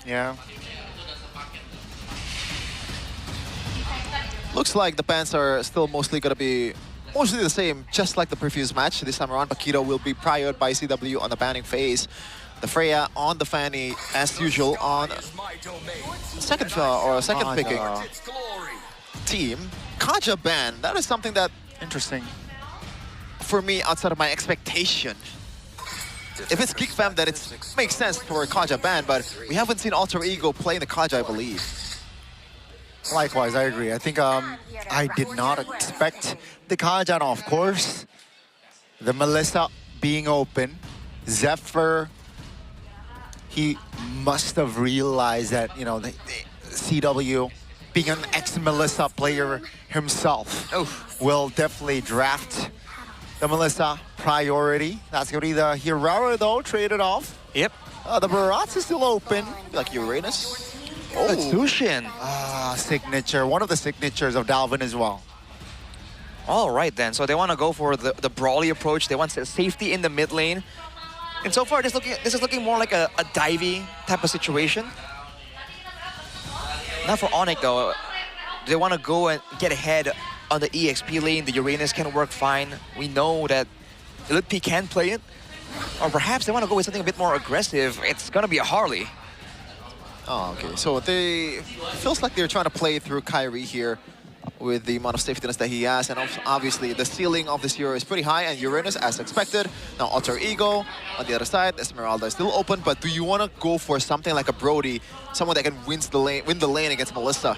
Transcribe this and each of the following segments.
Yeah. Looks like the bans are still mostly going to be mostly the same, just like the previous match. This time around, Paquito will be priored by CW on the banning phase. The Freya on the Fanny, as usual, on second picking team. Kaja ban, that is something that, Interesting. for me, outside of my expectation. If it's Geek fam, then it makes sense for Kaja ban, but we haven't seen Alter Ego play in the Kaja, I believe. Likewise, I agree. I think I did not expect the Kaja, and of course, the Melissa being open. Zephyr, he must have realized that, you know, the CW, being an ex-Melissa player himself, will definitely draft the Melissa priority. That's going to be the Hirara, though, traded off. Yep. The Baratz is still open. Like Uranus. Oh, Tushin. Signature. One of the signatures of Dalvin as well. All right, then. So they want to go for the brawly approach. They want safety in the mid lane. And so far, this is looking more like a divey type of situation. Now for ONIC, though, they want to go and get ahead on the EXP lane. The Uranus can work fine. We know that Lutpiii can play it. Or perhaps they want to go with something a bit more aggressive. It's going to be a Harley. Oh, okay. So feels like they're trying to play through Kyrie here with the amount of safetiness that he has. And obviously, the ceiling of this hero is pretty high. And Uranus, as expected. Now, Alter Ego on the other side. Esmeralda is still open. But do you want to go for something like a Brody? Someone that can win the lane against Melissa?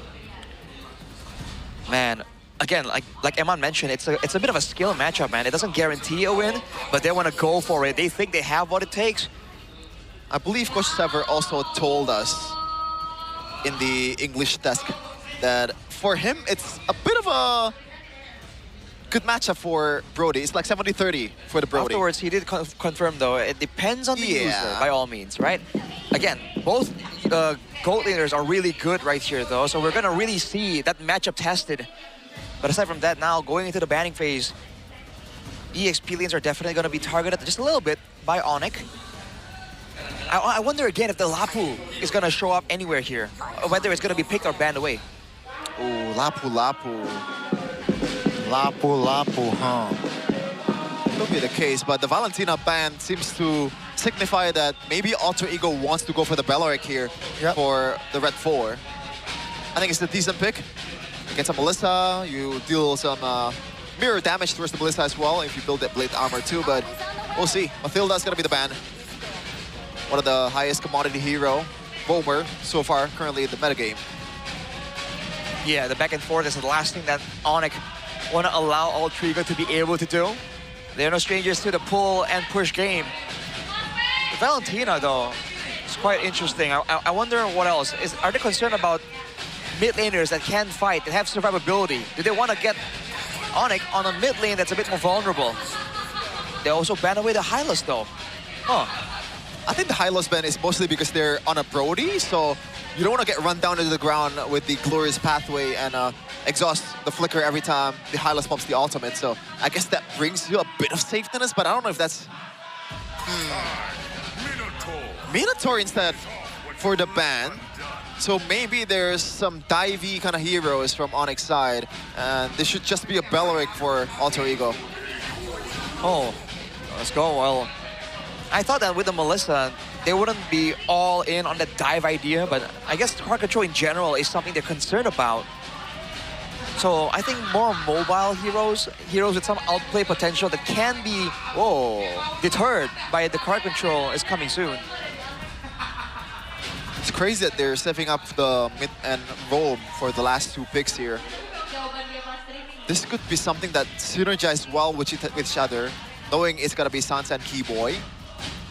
Man, again, like Eman mentioned, it's a bit of a skill matchup, man. It doesn't guarantee a win, but they want to go for it. They think they have what it takes. I believe Coach Sever also told us in the English desk that for him, it's a bit of a good matchup for Brody. It's like 70-30 for the Brody. Afterwards, he did confirm, though, it depends on the user, by all means, right? Again, both gold laners are really good right here, though, so we're going to really see that matchup tested. But aside from that, now going into the banning phase, EXP lanes are definitely going to be targeted just a little bit by ONIC. I wonder again if the Lapu is going to show up anywhere here, or whether it's going to be picked or banned away. Oh, Lapu. Lapu, huh? Could be the case, but the Valentina ban seems to signify that maybe Alter Ego wants to go for the Bellaric here for the Red 4. I think it's a decent pick. Against a Melissa, you deal some mirror damage towards the Melissa as well if you build that Blade Armor too, but we'll see. Mathilda's gonna be the ban. One of the highest commodity hero, Bomer, so far, currently in the metagame. Yeah, the back and forth is the last thing that ONIC want to allow Alter Ego to be able to do. They're no strangers to the pull and push game. Valentina, though, is quite interesting. I wonder what else. Are they concerned about mid laners that can fight, that have survivability? Do they want to get ONIC on a mid lane that's a bit more vulnerable? They also ban away the Hylos, though. Huh. I think the Hylos ban is mostly because they're on a Brody, so you don't want to get run down into the ground with the Glorious Pathway and exhaust the Flicker every time the Hylos pumps the ultimate. So I guess that brings you a bit of safetiness, but I don't know if that's... Minotaur instead for the ban. So maybe there's some divey kind of heroes from ONIC's side, and this should just be a Bellaric for Alter Ego. Oh, let's go. Well, I thought that with the Melissa, they wouldn't be all in on the dive idea, but I guess card control in general is something they're concerned about. So I think more mobile heroes with some outplay potential that can be deterred by the card control is coming soon. It's crazy that they're stepping up the mid and roam for the last two picks here. This could be something that synergizes well with each other, knowing it's gonna be Sansa and Kiboy,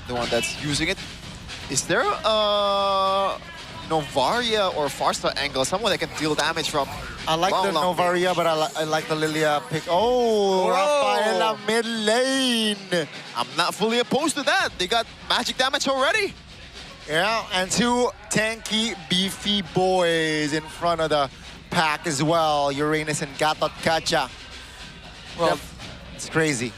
the one that's using it. Is there a Novaria or Farsa angle, someone that can deal damage from I like the Novaria, range. but I like the Lilia pick. Oh, Rafaela mid lane. I'm not fully opposed to that. They got magic damage already. Yeah, and two tanky, beefy boys in front of the pack as well. Uranus and Gatot Kacha. Well, it's crazy.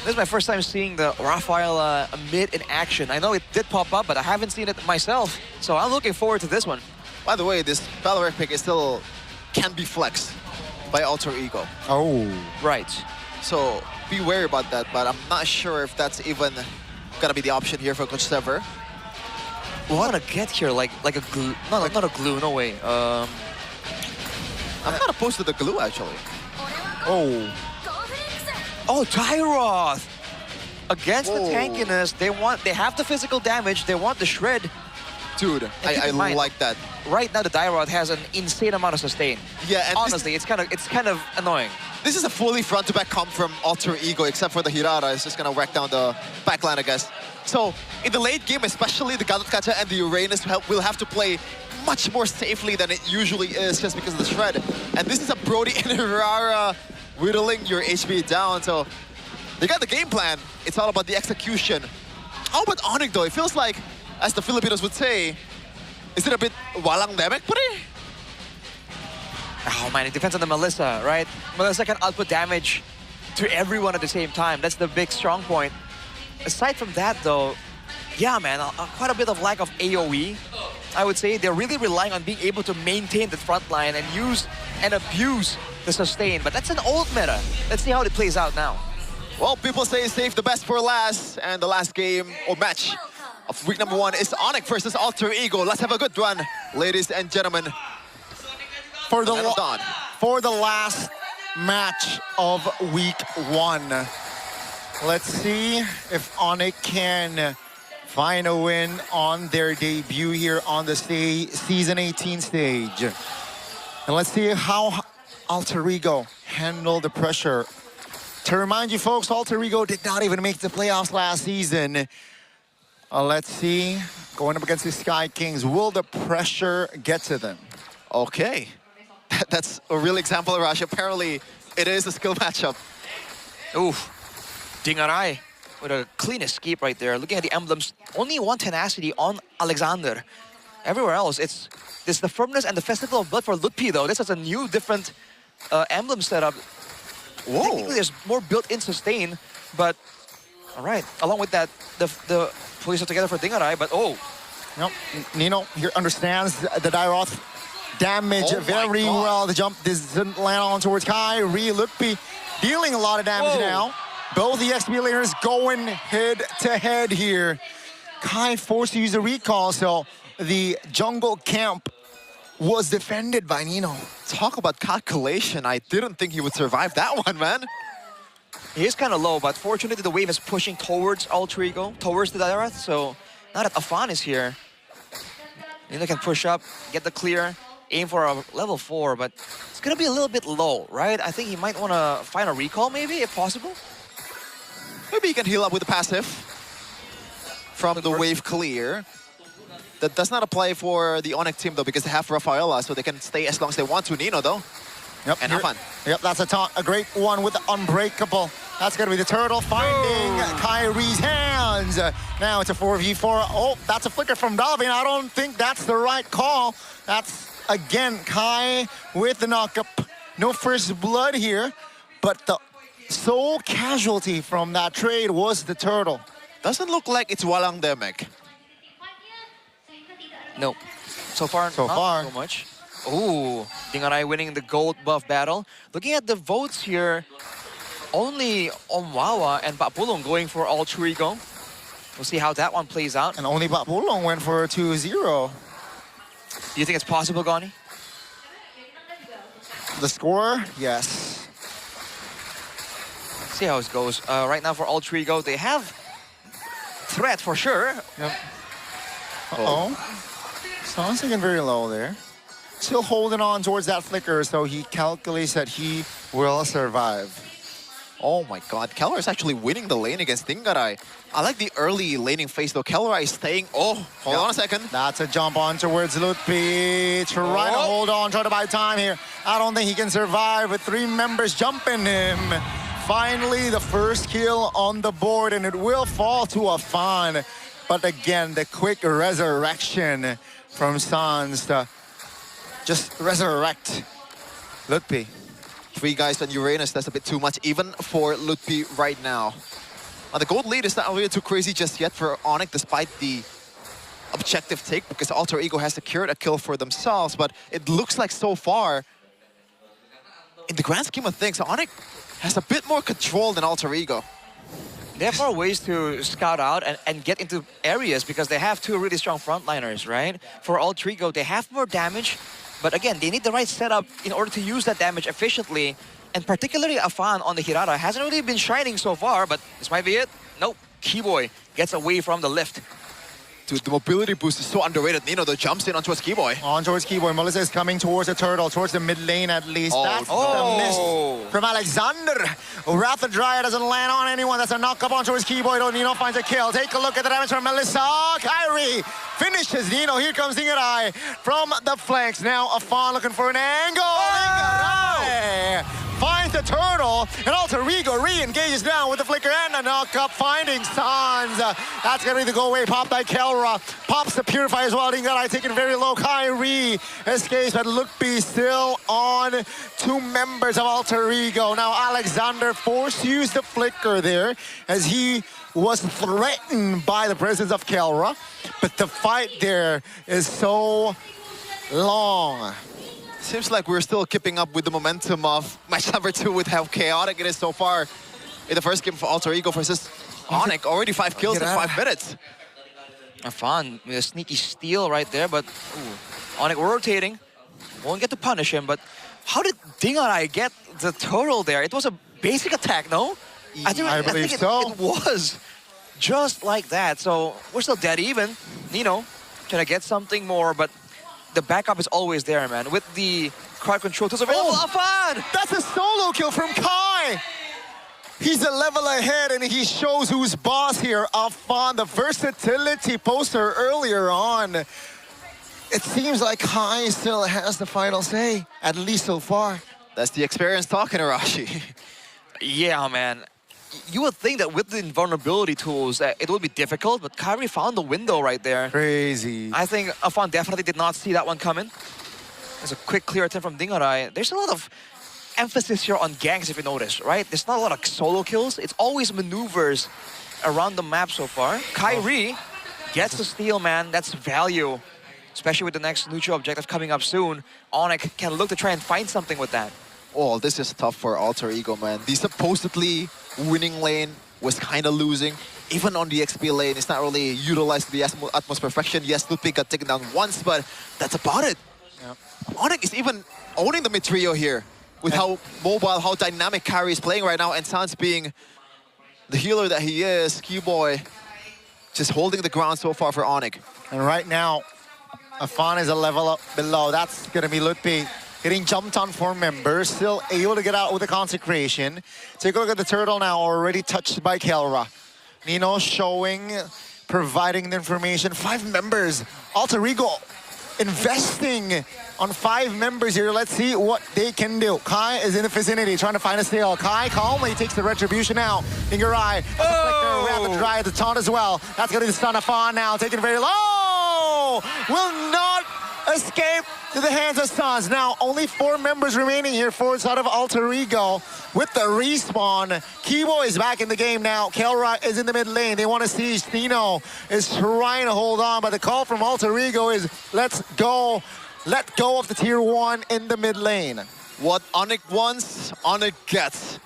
This is my first time seeing the Raphael mid in action. I know it did pop up, but I haven't seen it myself. So I'm looking forward to this one. By the way, this Valorant pick is still can be flexed by Alter Ego. Oh. Right. So be wary about that, but I'm not sure if that's even gonna be the option here for Coach Sever. What to get here? Like a glue? No, not a glue. No way. I'm not opposed to the glue actually. Oh. Oh, Tyroth! Against the Whoa. tankiness, they have the physical damage, they want the shred. Dude, I like that. Right now the Tyroth has an insane amount of sustain. Yeah, and honestly, it's kind of annoying. this is a fully front-to-back comp from Alter Ego, except for the Hirara. It's just gonna wreck down the backline, I guess. So in the late game, especially the Galatacha and the Uranus will have to play much more safely than it usually is, just because of the shred. And this is a Brody and Hirara whittling your HP down. So they got the game plan. It's all about the execution. How about ONIC though? It feels like, as the Filipinos would say, is it a bit walang demek, pre? Oh man, it depends on the Melissa, right? Melissa can output damage to everyone at the same time. That's the big strong point. Aside from that though, yeah man, quite a bit of lack of AoE. I would say they're really relying on being able to maintain the front line and use and abuse the sustain. But that's an old meta. Let's see how it plays out now. Well, people say save the best for last, and the last game or match of week number 1 is ONIC versus Alter Ego. Let's have a good one, ladies and gentlemen. For the last match of week 1. Let's see if ONIC can find a win on their debut here on the Season 18 stage. And let's see how Alter Ego handle the pressure. To remind you folks, Alter Ego did not even make the playoffs last season. Let's see, going up against the Sky Kings, will the pressure get to them? Okay, that's a real example, Rush. Apparently, it is a skill matchup. Oof. Dingarai with a clean escape right there. Looking at the emblems, only one tenacity on Alexander. Everywhere else, it's the firmness and the Festival of Blood for Lutpiii though. This is a new, different emblem setup. Whoa. Technically, there's more built-in sustain, but all right. Along with that, the police are together for Dingarai, but oh. Nope. Nino here understands the Tyroth damage very well. The jump doesn't land on towards Kai. Lutpiii dealing a lot of damage now. Both the XP laners going head-to-head here. Kai forced to use a recall, so the jungle camp was defended by Nino. Talk about calculation. I didn't think he would survive that one, man. He is kind of low, but fortunately the wave is pushing towards Alter Ego, towards the Tyroth, so now that Afan is here, Nino can push up, get the clear, aim for a level 4, but it's going to be a little bit low, right? I think he might want to find a recall maybe, if possible. Maybe he can heal up with the passive from the wave clear. That does not apply for the ONIC team though, because they have Rafaela, so they can stay as long as they want to. Nino though. Yep. And have fun. Yep, that's a great one with the Unbreakable. That's going to be the turtle finding Kyrie's hands. Now it's a 4v4. Oh, that's a flicker from Dalvin. I don't think that's the right call. That's, again, Kai with the knockup. No first blood here, but the sole casualty from that trade was the turtle. Doesn't look like it's walang demek. No. So far, not so much. Ooh, Dingarai winning the gold buff battle. Looking at the votes here, only Omwawa and Papulong going for Alter Ego. We'll see how that one plays out. And only Papulong went for a 2-0. Do you think it's possible, Gani? The score? Yes. See how it goes. Right now for Alter Ego, they have threat for sure. Yep. Uh-oh. Sounds like very low there. Still holding on towards that flicker, so he calculates that he will survive. Oh my god, Kellerai is actually winning the lane against Dingarai. I like the early laning phase though. Kellerai is staying. Oh, hold on a second. That's a jump on towards Lutpiii. Trying to hold on, try to buy time here. I don't think he can survive with 3 members jumping him. Finally, the first kill on the board, and it will fall to Afan. But again, the quick resurrection from Sans to just resurrect Lutpiii. 3 guys on Uranus, that's a bit too much even for Lutpiii right now. The gold lead is not really too crazy just yet for ONIC, despite the objective take, because Alter Ego has secured a kill for themselves. But it looks like so far, in the grand scheme of things, ONIC has a bit more control than Alter Ego. They have more ways to scout out and get into areas because they have two really strong frontliners, right? For Alter Ego, they have more damage, but again, they need the right setup in order to use that damage efficiently. And particularly Afan on the Hirara hasn't really been shining so far, but this might be it. Nope, Kiboy gets away from the lift. Dude, the mobility boost is so underrated. Nino, the jumps in onto his Kiboy. On towards Kiboy. Melissa is coming towards the turtle, towards the mid lane at least. Oh, That's the miss from Alexander. Wrath of Dryad doesn't land on anyone. That's a knock up on towards Kiboy. Nino finds a kill. Take a look at the damage from Melissa. Kyrie finishes Nino. Here comes Dingarai from the flanks. Now Afan looking for an angle. Dingarai finds the turtle, and Alter Ego re-engages down with the flicker and a knock-up, finding Sans. That's gonna be the go-away pop by Kelra. Pops the Purify as well. Dingarai taking very low. Kyrie escapes, but Lutpiii still on two members of Alter Ego. Now Alexander forced to use the flicker there as he was threatened by the presence of Kelra, but the fight there is so long. Seems like we're still keeping up with the momentum of match number 2 with how chaotic it is so far in the first game for Alter Ego versus ONIC. Already 5 kills in 5 minutes. Afan with a sneaky steal right there, but ONIC rotating. Won't get to punish him, but how did Dingarai get the turtle there? It was a basic attack, no? I believe so. It was just like that. So we're still dead even. Nino trying to get something more, but the backup is always there, man. With the crowd control tools available, Afan! That's a solo kill from Kai! He's a level ahead and he shows who's boss here. Afan, the versatility poster earlier on. It seems like Kai still has the final say, at least so far. That's the experience talking, Arashi. Yeah, man. You would think that with the invulnerability tools, it would be difficult, but Kyrie found the window right there. Crazy. I think Afan definitely did not see that one coming. There's a quick clear attempt from Dingarai. There's a lot of emphasis here on ganks, if you notice, right? There's not a lot of solo kills. It's always maneuvers around the map so far. Kyrie gets the steal, man. That's value, especially with the next neutral objective coming up soon. ONIC can look to try and find something with that. Oh, this is tough for Alter Ego, man. The supposedly winning lane was kind of losing. Even on the XP lane, it's not really utilized to the utmost perfection. Yes, Lutpiii got taken down once, but that's about it. Yep. ONIC is even owning the mid trio here with how mobile, how dynamic Kyrie is playing right now, and Sans being the healer that he is. Kiboy just holding the ground so far for ONIC. And right now, Afan is a level up below. That's gonna be Lutpiii. Getting jumped on 4 members, still able to get out with the consecration. Take a look at the turtle now, already touched by Kelra. Nino showing, providing the information. 5 members, Alter Ego investing on 5 members here. Let's see what they can do. Kai is in the vicinity, trying to find a steal. Kai calmly takes the retribution out. Dingarai, rapid dry at the taunt as well. That's gonna be the stun of Afan now, taking it very low. Will not escape to the hands of Sans. Now, only 4 members remaining here for side of Alter Ego with the respawn. Kiboy is back in the game now. Kelra is in the mid lane. They want to siege. Tino is trying to hold on, but the call from Alter Ego is let's go. Let go of the tier 1 in the mid lane. What ONIC wants, ONIC gets.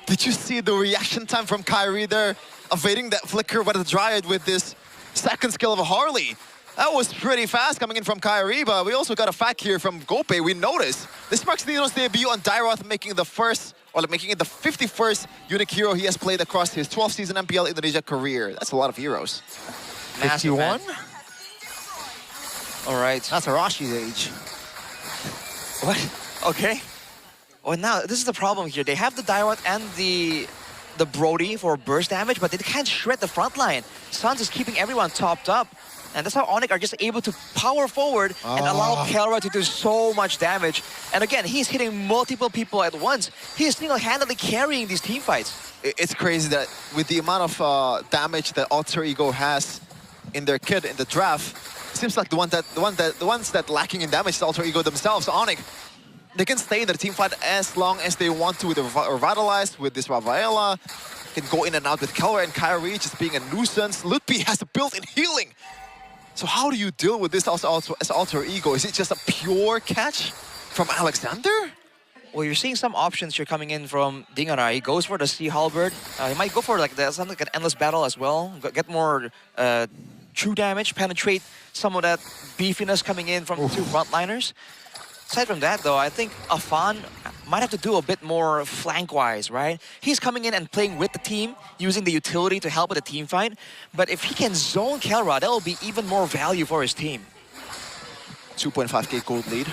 Did you see the reaction time from Kyrie there? Evading that flicker by the Dryad with this second skill of a Harley. That was pretty fast coming in from Kyrie, but we also got a fact here from Gope. We noticed this marks Nino's debut on Dairoth, making it the 51st unique hero he has played across his 12-season MPL Indonesia career. That's a lot of heroes. 51? All right. That's Arashi's age. What? Okay. Well, now, this is the problem here. They have the Dairoth and the Brody for burst damage, but they can't shred the front line. Sans is keeping everyone topped up. And that's how ONIC are just able to power forward and allow Kelra to do so much damage. And again, he's hitting multiple people at once. He is single-handedly carrying these team fights. It's crazy that with the amount of damage that Alter Ego has in their kit in the draft, it seems like the ones that lacking in damage is Alter Ego themselves. ONIC, they can stay in their team fight as long as they want to with the Revitalized, with this Ravaela. can go in and out with Keller and Kyrie just being a nuisance. Lutpiii has a built-in healing. So how do you deal with this also as alter ego? Is it just a pure catch from Alexander? Well, you're seeing some options here coming in from Dingarai. He goes for the Sea Halberd. He might go for like something like an endless battle as well. Get more true damage, penetrate some of that beefiness coming in from the two frontliners. Aside from that, though, I think Afan might have to do a bit more flank-wise, right? He's coming in and playing with the team, using the utility to help with the team fight. But if he can zone Kelra, that will be even more value for his team. 2.5k gold lead.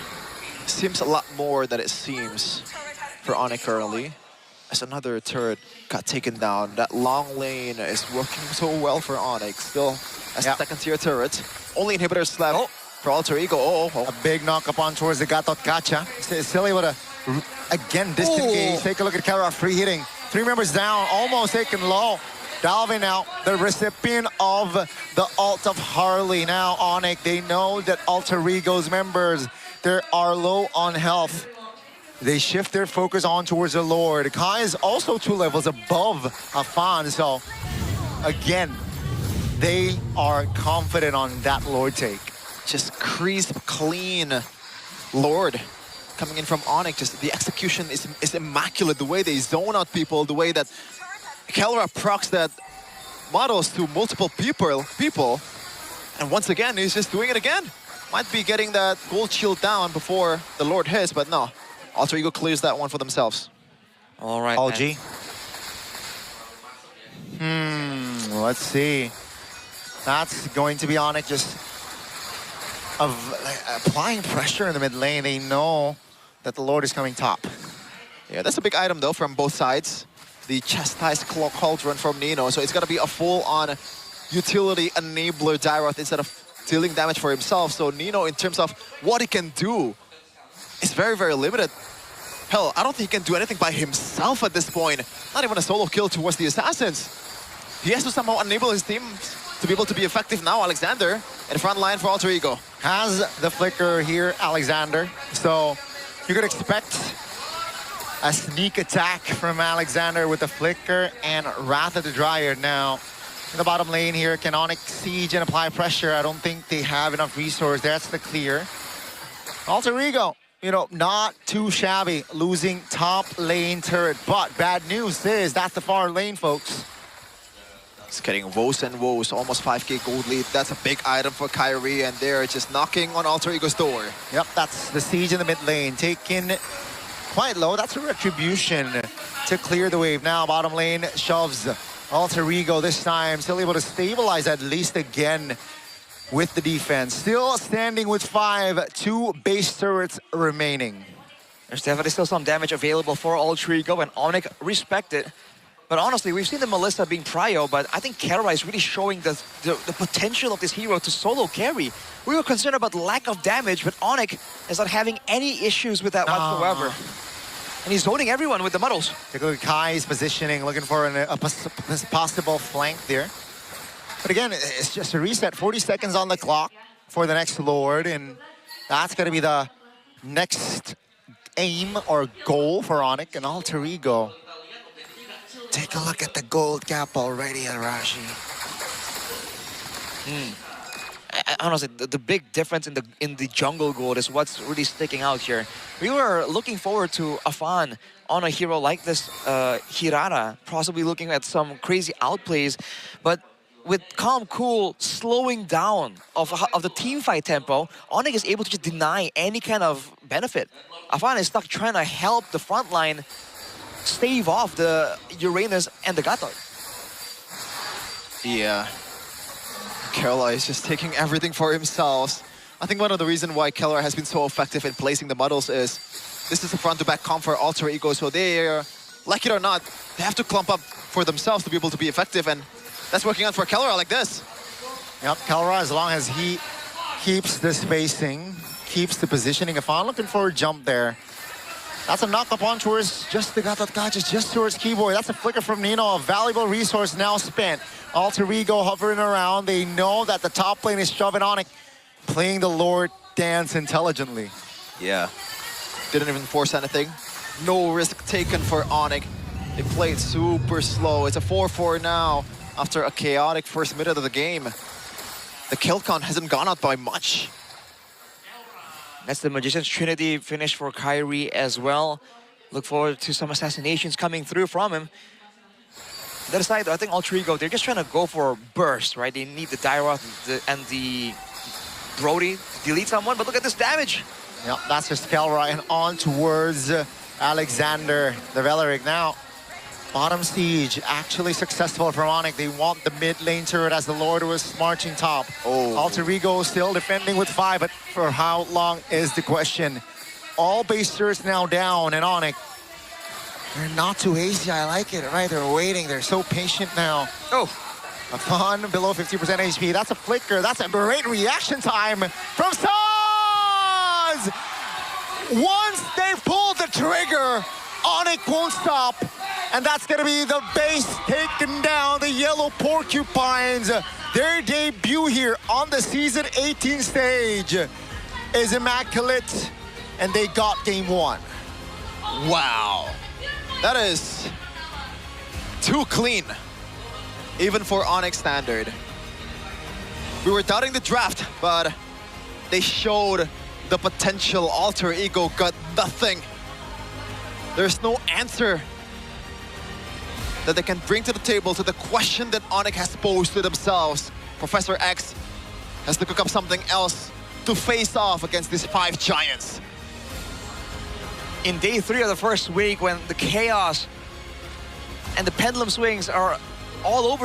Seems a lot more than it seems for ONIC currently. As another turret got taken down. That long lane is working so well for ONIC. Still a second-tier turret. Only inhibitors left. For alter ego, a big knock up on towards the Gatot Gacha. Still able to, again, disengage. Take a look at Kara, free hitting. 3 members down, almost taken low. Dalvin now, the recipient of the ult of Harley. Now ONIC, they know that alter ego's members, they are low on health. They shift their focus on towards the Lord. Kai is also 2 levels above Afan, so again, they are confident on that Lord take. Just crisp, clean Lord coming in from ONIC. Just the execution is immaculate. The way they zone out people, the way that Kelra procs that models to multiple people. And once again, he's just doing it again. Might be getting that gold shield down before the Lord hits, but no. Alter Ego clears that one for themselves. All right, LG. Let's see. That's going to be ONIC just applying pressure in the mid lane. They know that the Lord is coming top. Yeah, that's a big item though from both sides. The chastised Clock Cauldron from Nino. So it's got to be a full-on utility enabler Dairoth instead of dealing damage for himself. So Nino, in terms of what he can do, is very, very limited. Hell, I don't think he can do anything by himself at this point. Not even a solo kill towards the Assassins. He has to somehow enable his team to be able to be effective now. Alexander in front line for alter ego. Has the flicker here, Alexander. So you could expect a sneak attack from Alexander with the flicker and Wrath of the Dryad. Now, in the bottom lane here, can ONIC siege and apply pressure? I don't think they have enough resource. That's the clear. Alter ego, you know, not too shabby, losing top lane turret. But bad news is that's the far lane, folks. It's getting woes and woes, almost 5k gold lead. That's a big item for Kyrie, and they're just knocking on alter ego's door. Yep, that's the siege in the mid lane. Taken quite low. That's a retribution to clear the wave. Now bottom lane shoves alter ego this time. Still able to stabilize at least again with the defense. Still standing with 5, 2 base turrets remaining. There's definitely still some damage available for alter ego, and ONIC respect it. But honestly, we've seen the Melissa being prio, but I think Kara is really showing the potential of this hero to solo carry. We were concerned about lack of damage, but ONIC is not having any issues with that whatsoever. And he's zoning everyone with the muddles. Take a look at Kai's positioning, looking for a possible flank there. But again, it's just a reset. 40 seconds on the clock for the next Lord, and that's going to be the next aim or goal for ONIC and alter ego. Take a look at the gold cap already, Arashi. Honestly, the big difference in the jungle gold is what's really sticking out here. We were looking forward to Afan on a hero like this Hirara, possibly looking at some crazy outplays, but with Calm Cool slowing down of the team fight tempo, ONIC is able to just deny any kind of benefit. Afan is stuck trying to help the front line stave off the Uranus and the Gatot. Yeah. Kerala is just taking everything for himself. I think one of the reasons why Keller has been so effective in placing the muddles is this is a front-to-back comp for alter ego, so they, like it or not, they have to clump up for themselves to be able to be effective, and that's working out for Keller like this. Yep, Keller, as long as he keeps the spacing, keeps the positioning. Afan looking for a jump there. That's a knock up on towards just the Gatot Gachas, just towards Kiboy. That's a flicker from Nino, a valuable resource now spent. Alter ego hovering around. They know that the top lane is shoving ONIC, playing the Lord dance intelligently. Yeah. Didn't even force anything. No risk taken for ONIC. They played super slow. It's a 4-4 now after a chaotic first minute of the game. The kill count hasn't gone out by much. That's the Magician's Trinity finish for Kairi as well. Look forward to some assassinations coming through from him. The other side, I think Alter Ego, they're just trying to go for a burst, right? They need the Daiwa and the Brody to delete someone, but look at this damage. Yep, that's just Kelra and on towards Alexander, the Valeric now. Bottom siege, actually successful for ONIC. They want the mid lane turret as the Lord was marching top. Oh. Alter Ego still defending with 5, but for how long is the question? All base turrets now down, and ONIC, they're not too hasty. I like it, right? They're waiting. They're so patient now. Oh. Afan below 50% HP. That's a flicker. That's a great reaction time from Stars! Once they've pulled the trigger, ONIC won't stop. And that's going to be the base taken down, the Yellow Porcupines. Their debut here on the Season 18 stage is immaculate, and they got game 1. Wow. That is too clean, even for ONIC standard. We were doubting the draft, but they showed the potential. Alter Ego got nothing. There's no answer that they can bring to the table to the question that ONIC has posed to themselves. Professor X has to cook up something else to face off against these 5 giants. In day 3 of the first week, when the chaos and the pendulum swings are all over